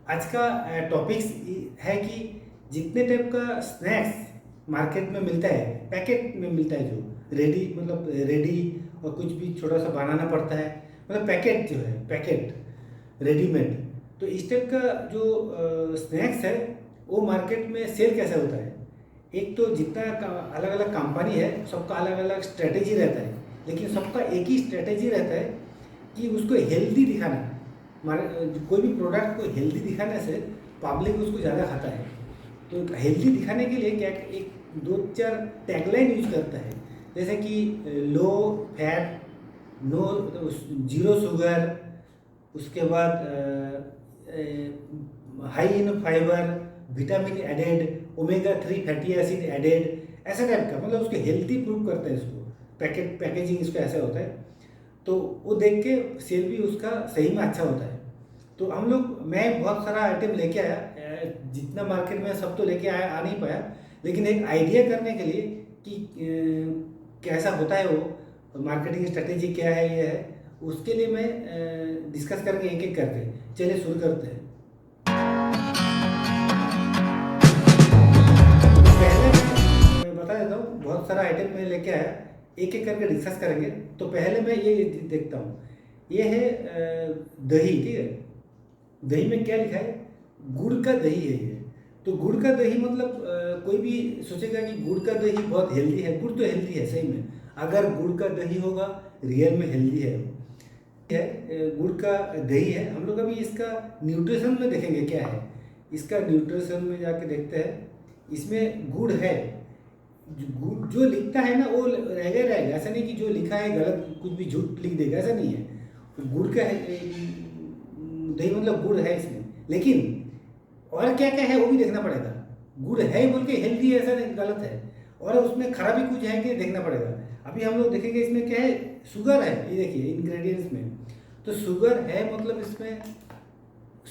आज का टॉपिक्स है कि जितने टाइप का स्नैक्स मार्केट में मिलता है, पैकेट में मिलता है, जो रेडी मतलब रेडी और कुछ भी छोटा सा बनाना पड़ता है, मतलब पैकेट जो है, पैकेट रेडीमेड। तो इस टाइप का जो स्नैक्स है वो मार्केट में सेल कैसे होता है। एक तो जितना अलग अलग कंपनी है सबका अलग अलग स्ट्रेटेजी रहता है, लेकिन सबका एक ही स्ट्रेटेजी रहता है कि उसको हेल्दी दिखाना। कोई भी प्रोडक्ट को हेल्दी दिखाने से पब्लिक उसको ज़्यादा खाता है। तो हेल्दी दिखाने के लिए क्या एक दो चार टैगलाइन यूज करता है, जैसे कि low fat, no zero sugar, उसके बाद high in fibre, vitamin added, omega 3 fatty acid added, ऐसा टाइप का, मतलब उसको हेल्दी प्रूव करता है। इसको पैकेजिंग इसका ऐसा होता है, तो वो देख के सेल भी उसका सही में अच्छा होता है। तो हम लोग, मैं बहुत सारा आइटम लेके आया, जितना मार्केट में सब तो लेके आ नहीं पाया, लेकिन एक आइडिया करने के लिए कि कैसा होता है वो, मार्केटिंग स्ट्रेटेजी क्या है, ये है, उसके लिए मैं डिस्कस करके एक एक करके चलिए शुरू करते हैं। तो पहले मैं बता देता हूँ, बहुत सारा आइटम मैं लेके आया, एक एक करके डिस्कस करेंगे। तो पहले मैं ये देखता हूँ, ये है दही, ठीक है। दही में क्या लिखा है, गुड़ का दही है ये। तो गुड़ का दही मतलब कोई भी सोचेगा कि गुड़ का दही बहुत हेल्दी है। गुड़ तो हेल्दी है सही में, अगर गुड़ का दही होगा रियल में हेल्दी है वो। है गुड़ का दही है। हम लोग अभी इसका न्यूट्रिशन में देखेंगे क्या है। इसका न्यूट्रिशन में जाके देखते हैं, इसमें गुड़ है। गुड़ जो लिखता है ना वो रहेगा रहेगा, ऐसा नहीं कि जो लिखा है गलत कुछ भी झूठ लिख देगा, ऐसा नहीं है। गुड़ का है दही, मतलब गुड़ है इसमें, लेकिन और क्या क्या है वो भी देखना पड़ेगा। गुड़ है बोल के हेल्दी है ऐसा नहीं, गलत है। और उसमें खराबी कुछ है कि देखना पड़ेगा। अभी हम लोग देखेंगे इसमें क्या है, शुगर है, ये देखिए इंग्रेडिएंट्स में। तो शुगर है मतलब इसमें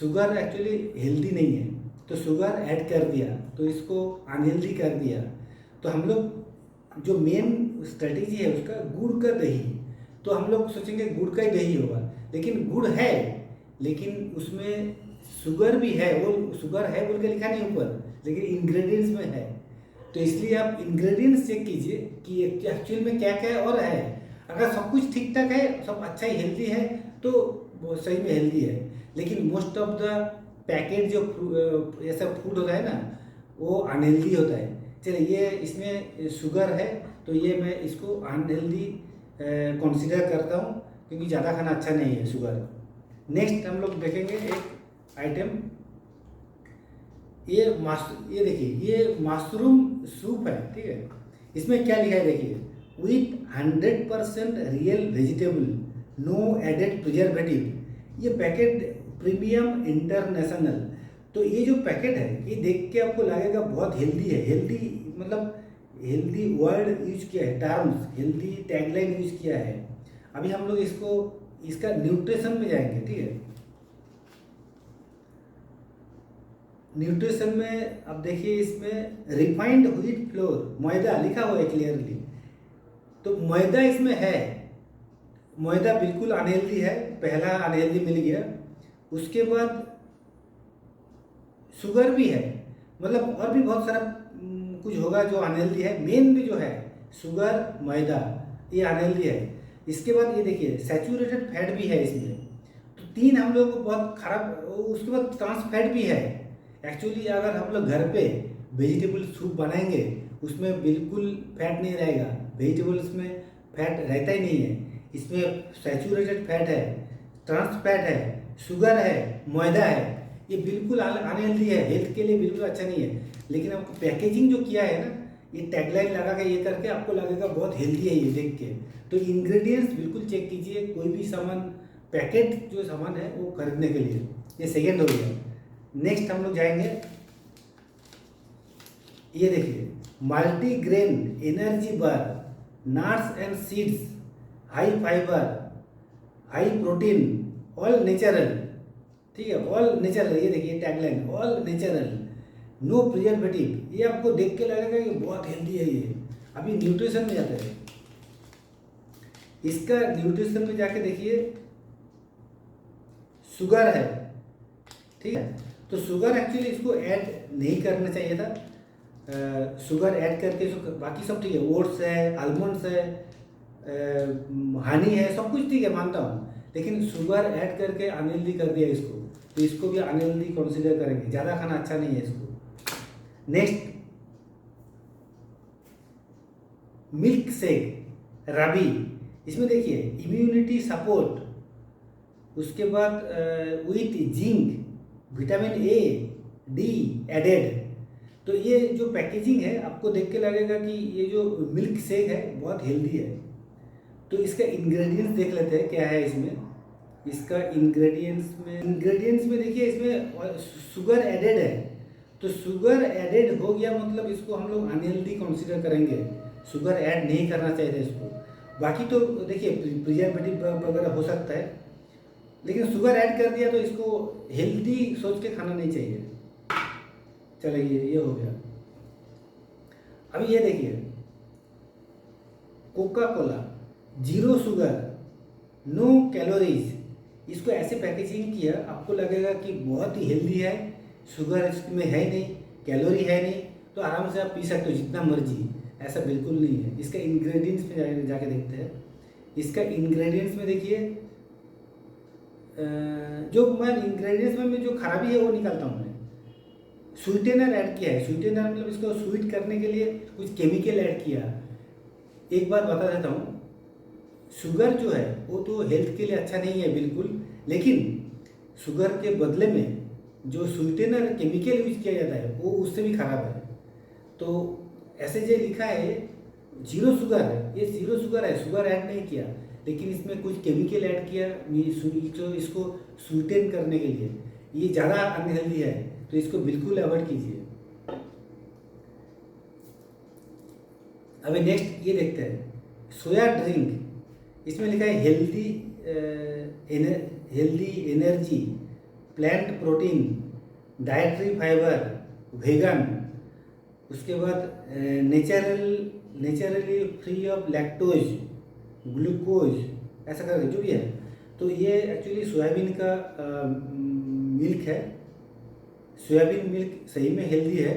शुगर एक्चुअली हेल्दी नहीं है, तो शुगर ऐड कर दिया तो इसको अनहेल्दी कर दिया। तो हम लोग जो मेन स्ट्रेटेजी है उसका गुड़ का दही, तो हम लोग सोचेंगे गुड़ का ही दही होगा, लेकिन गुड़ है, लेकिन उसमें शुगर भी है। वो शुगर है बोल के लिखा नहीं ऊपर, लेकिन इंग्रेडिएंट्स में है। तो इसलिए आप इंग्रेडिएंट्स चेक कीजिए कि एक्चुअल में क्या क्या और है। अगर सब कुछ ठीक ठाक है, सब अच्छा ही हेल्दी है, तो वो सही में हेल्दी है। लेकिन मोस्ट ऑफ द पैकेट जो ऐसा फूड होता है ना, वो अनहेल्दी होता है। चलिए ये इसमें शुगर है, तो ये मैं इसको अनहेल्दी कंसीडर करता हूँ, क्योंकि ज़्यादा खाना अच्छा नहीं है शुगर। नेक्स्ट हम लोग देखेंगे एक आइटम, ये देखिए, ये मशरूम सूप है, ठीक है। इसमें क्या लिखा है देखिए, with 100% real vegetable, no added preservative. ये पैकेट प्रीमियम इंटरनेशनल। तो ये जो पैकेट है ये देख के आपको लगेगा बहुत हेल्दी है। हेल्दी मतलब हेल्दी वर्ड यूज किया है, टर्म्स हेल्दी टैगलाइन यूज किया है। अभी हम लोग इसको इसका न्यूट्रिशन में जाएंगे, ठीक है। न्यूट्रिशन में अब देखिए, इसमें रिफाइंड व्हीट फ्लोर, मैदा लिखा हुआ है क्लियरली। तो मैदा इसमें है, मैदा बिल्कुल अनहेल्दी है, पहला अनहेल्दी मिल गया। उसके बाद शुगर भी है, मतलब और भी बहुत सारा कुछ होगा जो अनहेल्दी है। मेन भी जो है शुगर, मैदा, ये अनहेल्दी है। इसके बाद ये देखिए सैचुरेटेड फैट भी है इसमें। तो तीन हम लोग को बहुत खराब। उसके बाद ट्रांस फैट भी है। एक्चुअली अगर हम लोग घर पे वेजिटेबल सूप बनाएंगे, उसमें बिल्कुल फैट नहीं रहेगा, वेजिटेबल्स में फैट रहता ही नहीं है। इसमें सैचुरेटेड फैट है, ट्रांस फैट है, शुगर है, मैदा है। ये बिल्कुल अनहेल्दी है, हेल्थ के लिए बिल्कुल अच्छा नहीं है। लेकिन आपको पैकेजिंग जो किया है ना, ये टैगलाइन लगा के ये करके आपको लगेगा बहुत हेल्दी है ये देख के। तो इंग्रेडिएंट्स बिल्कुल चेक कीजिए कोई भी सामान, पैकेट जो सामान है वो खरीदने के लिए। ये सेकेंड हो गया। नेक्स्ट हम लोग जाएंगे, ये देखिए multi grain energy bar, nuts and seeds, high fibre, high protein, all natural, ठीक है, ऑल नेचुरल। ये देखिए tagline, all natural, no preservative. ये आपको देख के लगेगा कि बहुत हेल्दी है ये। अभी न्यूट्रिशन में जाते हैं, इसका न्यूट्रिशन में जाके देखिए, शुगर है, ठीक है, तो शुगर एक्चुअली इसको ऐड नहीं करना चाहिए था। शुगर ऐड करके इसको, बाकी सब ठीक है, ओट्स है, आलमंड्स है, हनी है, सब कुछ ठीक है मानता हूँ, लेकिन शुगर ऐड करके अनहेल्दी कर दिया इसको, तो इसको भी अनहेल्दी कंसीडर करेंगे, ज़्यादा खाना अच्छा नहीं है इसको। नेक्स्ट, मिल्क शेक राबी, इसमें देखिए इम्यूनिटी सपोर्ट, उसके बाद with zinc, vitamin A D added. तो ये जो पैकेजिंग है आपको देख के लगेगा कि ये जो मिल्क शेक है बहुत हेल्दी है। तो इसका इंग्रेडिएंट्स देख लेते हैं क्या है इसमें। इसका इंग्रेडिएंट्स में देखिए इसमें शुगर एडेड है, तो शुगर एडेड हो गया मतलब इसको हम लोग अनहेल्दी कंसीडर करेंगे, शुगर ऐड नहीं करना चाहिए इसको। बाकी तो देखिए प्रिजर्वेटिव वगैरह हो सकता है, लेकिन शुगर ऐड कर दिया तो इसको हेल्दी सोच के खाना नहीं चाहिए। चलिए ये हो गया। अभी ये देखिए Coca Cola, zero sugar, no calories, इसको ऐसे पैकेजिंग किया आपको लगेगा कि बहुत ही हेल्दी है, शुगर इसमें है नहीं, कैलोरी है नहीं, तो आराम से आप पी सकते हो जितना मर्जी। ऐसा बिल्कुल नहीं है। इसका इंग्रेडिएंट्स में जाके देखते हैं। इसका इंग्रेडिएंट्स में देखिए, जो मैं इंग्रेडिएंट्स में जो खराबी है वो निकालता हूँ मैं। स्वीटेनर ऐड किया है, स्वीटेनर मतलब इसको स्वीट करने के लिए कुछ केमिकल ऐड किया। एक बात बता देता हूँ, शुगर जो है वो तो हेल्थ के लिए अच्छा नहीं है बिल्कुल, लेकिन शुगर के बदले में जो स्वीटेनर केमिकल यूज किया जाता है वो उससे भी खराब है। तो ऐसे जो लिखा है जीरो शुगर है, ये जीरो शुगर है, शुगर ऐड नहीं किया, लेकिन इसमें कुछ केमिकल ऐड किया इसको स्वीटेन करने के लिए। ये ज़्यादा अनहेल्दी है, तो इसको बिल्कुल अवॉइड कीजिए। अभी नेक्स्ट ये देखते हैं सोया ड्रिंक। इसमें लिखा है healthy energy, plant protein, dietary fibre, vegan, उसके बाद naturally free of lactose, glucose, ऐसा करके जो भी है। तो ये एक्चुअली सोयाबीन का मिल्क है। सोयाबीन मिल्क सही में हेल्दी है,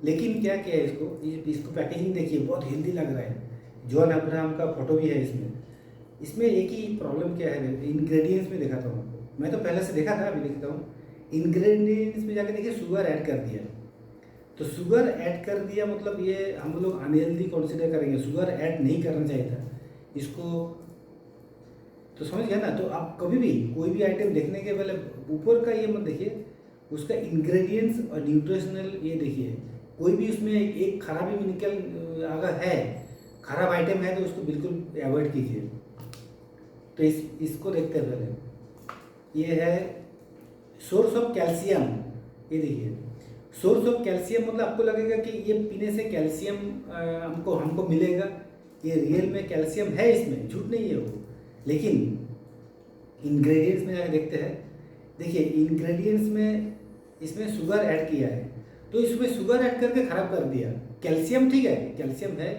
लेकिन क्या किया है इसको पैकेजिंग देखिए बहुत हेल्दी लग रहा है। जॉन अब्राहम का फोटो भी है इसमें एक ही प्रॉब्लम क्या है, इंग्रेडिएंट्स में दिखाता हूँ आपको। मैं तो पहले से देखा था, अभी देखता हूँ। इंग्रेडिएंट्स में जाके देखिए शुगर ऐड कर दिया, तो शुगर ऐड कर दिया मतलब ये हम लोग अनहेल्दी कंसीडर करेंगे, शुगर ऐड नहीं करना चाहिए था इसको। तो समझ गया ना। तो आप कभी भी कोई भी आइटम देखने के पहले ऊपर का ये मत देखिए, उसका इंग्रेडिएंट्स और न्यूट्रिशनल ये देखिए। कोई भी उसमें एक खराबी में निकल अगर है, खराब आइटम है, तो उसको बिल्कुल अवॉइड कीजिए। तो इसको देखते हैं पहले। ये है सोर्स ऑफ कैल्शियम। ये देखिए सोर्स ऑफ कैल्शियम मतलब आपको लगेगा कि ये पीने से कैल्शियम हमको मिलेगा। ये रियल में कैल्शियम है इसमें, झूठ नहीं है वो। लेकिन इंग्रेडिएंट्स में जाकर देखते हैं। देखिए इंग्रेडिएंट्स में इसमें शुगर ऐड किया है, तो इसमें शुगर ऐड करके ख़राब कर दिया। कैल्शियम ठीक है, कैल्शियम है,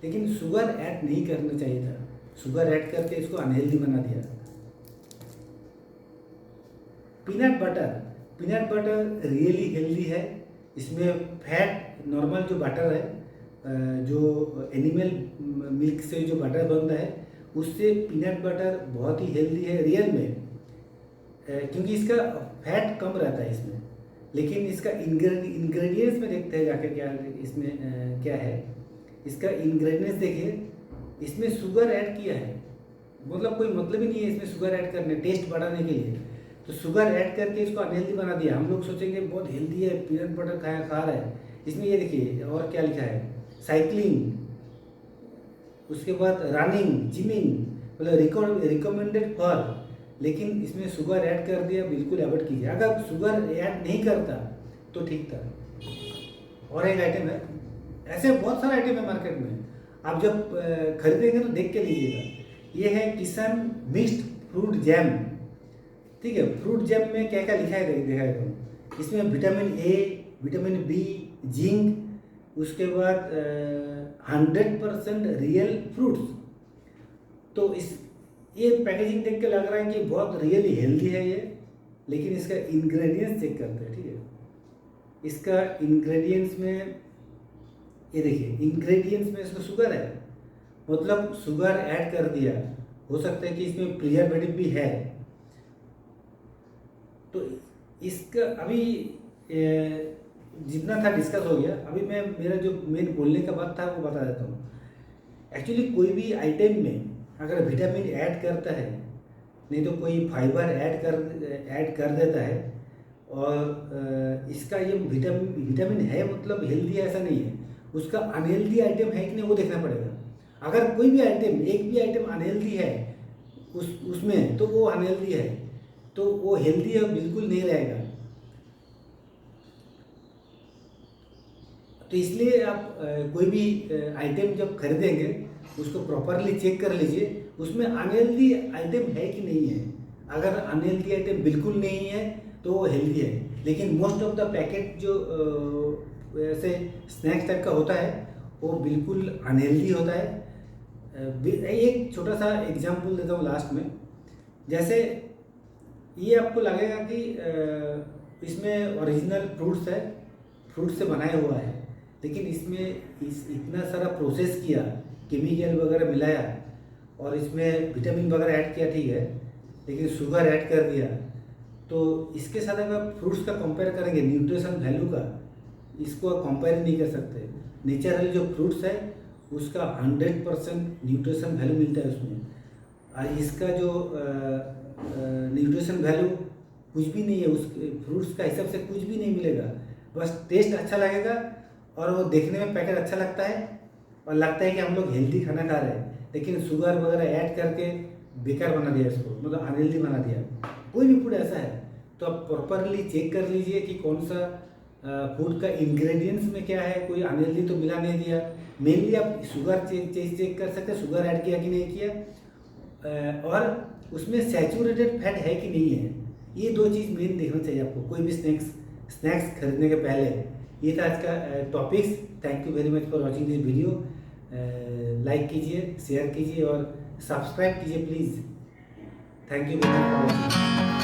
लेकिन शुगर ऐड नहीं करना चाहिए था। शुगर ऐड करके इसको अनहेल्दी बना दिया। पीनट बटर रियली हेल्दी है। इसमें फैट, नॉर्मल जो बटर है, जो एनिमल मिल्क से जो बटर बनता है, उससे पीनट बटर बहुत ही हेल्दी है रियल में, क्योंकि इसका फैट कम रहता है इसमें। लेकिन इसका इंग्रेडिएंट्स में देखते हैं जाके क्या इसमें क्या है। इसका इंग्रेडिएंट्स देखिए, इसमें शुगर ऐड किया है, मतलब कोई मतलब ही नहीं है इसमें शुगर ऐड करने, टेस्ट बढ़ाने के लिए। तो शुगर ऐड करके इसको अनहेल्दी बना दिया। हम लोग सोचेंगे बहुत हेल्दी है, पीनट बटर खा रहा है। इसमें ये देखिए और क्या लिखा है, साइकिलिंग, उसके बाद रनिंग, जिमिंग, मतलब रिकमेंडेड फॉर, लेकिन इसमें शुगर ऐड कर दिया। बिल्कुल अवॉइड कीजिए। अगर शुगर ऐड नहीं करता तो ठीक था। और एक आइटम है, ऐसे बहुत सारे आइटम है मार्केट में, आप जब खरीदेंगे तो देख के लीजिएगा। ये है किसान मिक्स्ड फ्रूट जैम। ठीक है, फ्रूट जैम में क्या क्या लिखा है देखा है तो इसमें vitamin A, vitamin B, zinc, उसके बाद 100% रियल फ्रूट्स। तो ये पैकेजिंग देख के लग रहा है कि बहुत रियली हेल्दी है ये। लेकिन इसका इंग्रेडिएंट्स चेक करते हैं, ठीक है। इसका इंग्रेडिएंट्स में ये देखिए, इंग्रेडिएंट्स में इसमें शुगर है, मतलब शुगर ऐड कर दिया। हो सकता है कि इसमें प्रिजर्वेटिव भी है। तो इसका अभी जितना था डिस्कस हो गया। अभी मैं मेरा जो मेन बोलने का बात था वो बता देता हूँ। एक्चुअली कोई भी आइटम में अगर विटामिन ऐड करता है, नहीं तो कोई फाइबर ऐड कर देता है, और इसका ये विटामिन है मतलब हेल्दी है ऐसा नहीं है। उसका अनहेल्दी आइटम है कि नहीं वो देखना पड़ेगा। अगर कोई भी आइटम, एक भी आइटम अनहेल्दी है उसमें, तो वो अनहेल्दी है, तो वो हेल्दी है बिल्कुल नहीं रहेगा। तो इसलिए आप कोई भी आइटम जब खरीदेंगे उसको प्रॉपरली चेक कर लीजिए उसमें अनहेल्दी आइटम है कि नहीं है। अगर अनहेल्दी आइटम बिल्कुल नहीं है तो वो हेल्दी है। लेकिन मोस्ट ऑफ द पैकेट जो ऐसे स्नैक्स टाइप का होता है वो बिल्कुल अनहेल्दी होता है। एक छोटा सा एग्जांपल देता हूँ लास्ट में। जैसे ये आपको लगेगा कि इसमें ओरिजिनल फ्रूट्स है, फ्रूट से बनाया हुआ है, लेकिन इसमें इतना सारा प्रोसेस किया, केमिकल वगैरह मिलाया और इसमें विटामिन वगैरह ऐड किया, ठीक है, लेकिन शुगर ऐड कर दिया। तो इसके साथ अगर आप फ्रूट्स का कंपेयर करेंगे न्यूट्रिशन वैल्यू का, इसको कंपेयर नहीं कर सकते। नेचुरल जो फ्रूट्स है उसका 100% न्यूट्रिशन वैल्यू मिलता है उसमें, और इसका जो न्यूट्रिशन वैल्यू कुछ भी नहीं है। उस फ्रूट्स का हिसाब से कुछ भी नहीं मिलेगा। बस टेस्ट अच्छा लगेगा और वो देखने में पैकेट अच्छा लगता है और लगता है कि हम लोग हेल्दी खाना खा रहे हैं, लेकिन शुगर वगैरह ऐड करके बेकार बना दिया इसको, मतलब अनहेल्दी बना दिया। कोई भी फूड ऐसा है तो आप प्रॉपरली चेक कर लीजिए कि कौन सा फूड का इंग्रेडिएंट्स में क्या है, कोई अनहेल्दी तो मिला नहीं दिया। मेनली आप शुगर चेक कर सकते हैं, शुगर ऐड किया कि नहीं किया, और उसमें सैचुरेटेड फैट है कि नहीं है। ये दो चीज़ मेन देखना चाहिए आपको कोई भी स्नैक्स खरीदने के पहले। ये था आज का topics. Thank you very much for watching this video. Like कीजिए, शेयर कीजिए और सब्सक्राइब कीजिए please. Thank you very much for watching.